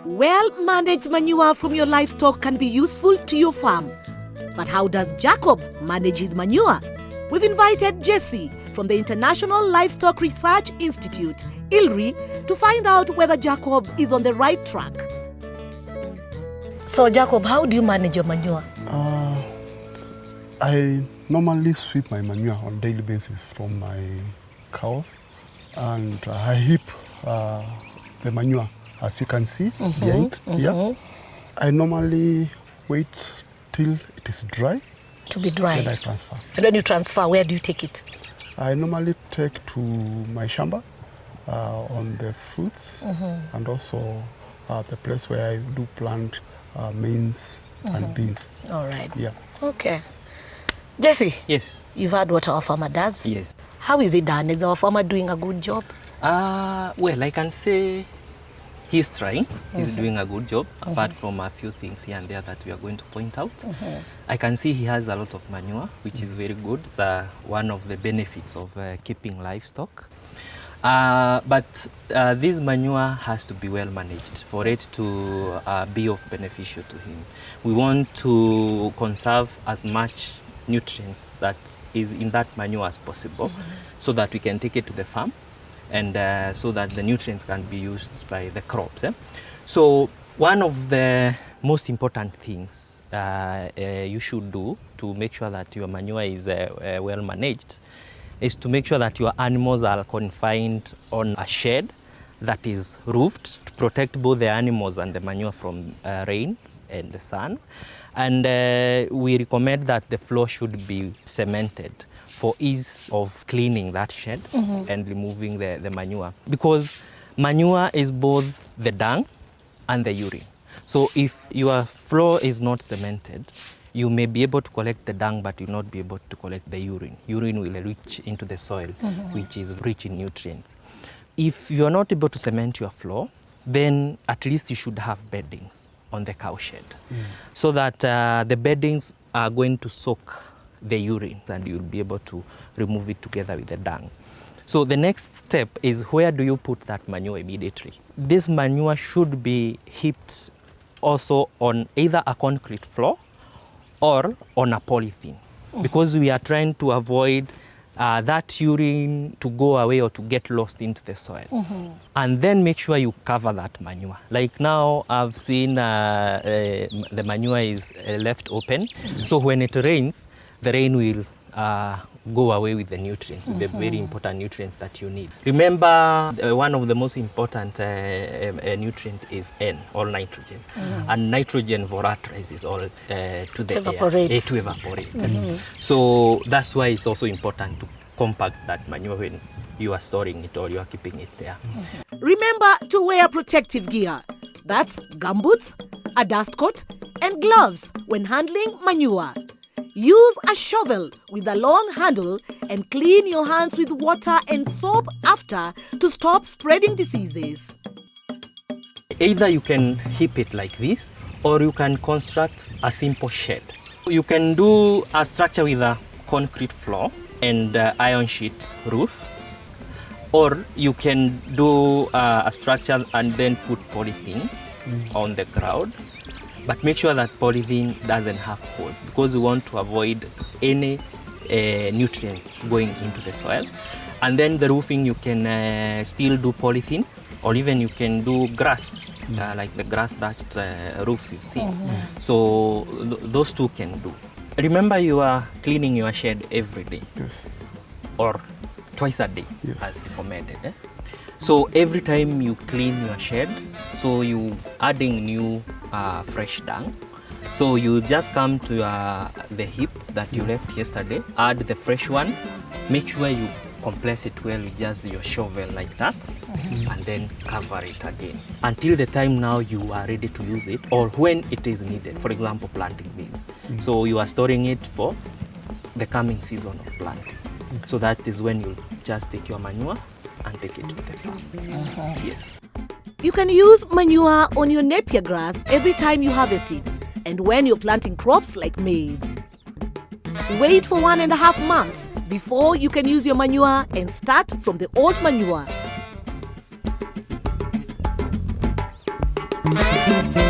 Well-managed manure from your livestock can be useful to your farm. But how does Jacob manage his manure? We've invited Jesse from the International Livestock Research Institute, ILRI, to find out whether Jacob is on the right track. So, Jacob, how do you manage your manure? I normally sweep my manure on a daily basis from my cows, and I heap the manure, as you can see behind here. I normally wait till it is dry. To be dry. Then I transfer. And when you transfer, where do you take it? I normally take to my shamba on the fruits and also the place where I do plant maize and beans. All right. Yeah. Okay. Jesse? Yes. You've heard what our farmer does? Yes. How is it done? Is our farmer doing a good job? Well, I can say he's trying. He's doing a good job, apart from a few things here and there that we are going to point out. I can see he has a lot of manure, which is very good. It's one of the benefits of keeping livestock. But this manure has to be well managed for it to be of beneficial to him. We want to conserve as much nutrients that is in that manure as possible, so that we can take it to the farm and so that the nutrients can be used by the crops. So one of the most important things you should do to make sure that your manure is well managed is to make sure that your animals are confined on a shed that is roofed to protect both the animals and the manure from rain and the sun. And we recommend that the floor should be cemented for ease of cleaning that shed and removing the manure. Because manure is both the dung and the urine. So if your floor is not cemented, you may be able to collect the dung, but you'll not be able to collect the urine. Urine will reach into the soil, which is rich in nutrients. If you're not able to cement your floor, then at least you should have beddings on the cow shed, so that the beddings are going to soak the urine and you'll be able to remove it together with the dung. So the next step is, where do you put that manure immediately? This manure should be heaped also on either a concrete floor or on a polythene, because we are trying to avoid that urine to go away or to get lost into the soil. And then make sure you cover that manure. Like now I've seen the manure is left open, so when it rains, the rain will go away with the nutrients, with the very important nutrients that you need. Remember, one of the most important nutrient is N, or nitrogen. And nitrogen volatilizes all to the air, to evaporate. So that's why it's also important to compact that manure when you are storing it or you are keeping it there. Remember to wear protective gear. That's gumboots, a dust coat, and gloves when handling manure. Use a shovel with a long handle and clean your hands with water and soap after to stop spreading diseases. Either you can heap it like this, or you can construct a simple shed. You can do a structure with a concrete floor and iron sheet roof, or you can do a structure and then put polythene on the ground. But make sure that polythene doesn't have holes, because we want to avoid any nutrients going into the soil. And then the roofing, you can still do polythene, or even you can do grass, like the grass thatched roofs you've seen. So those two can do. Remember, you are cleaning your shed every day. Yes. Or twice a day, Yes. as recommended. So every time you clean your shed, so you adding new fresh dung. So you just come to the heap that you left yesterday, add the fresh one, make sure you compress it well with just your shovel like that, and then cover it again until the time now you are ready to use it, or when it is needed. For example, planting maize. So you are storing it for the coming season of planting. So that is when you just take your manure and take it to the farm. Yes. You can use manure on your napier grass every time you harvest it, and when you're planting crops like maize. Wait for 1.5 months before you can use your manure and start from the old manure. Bye.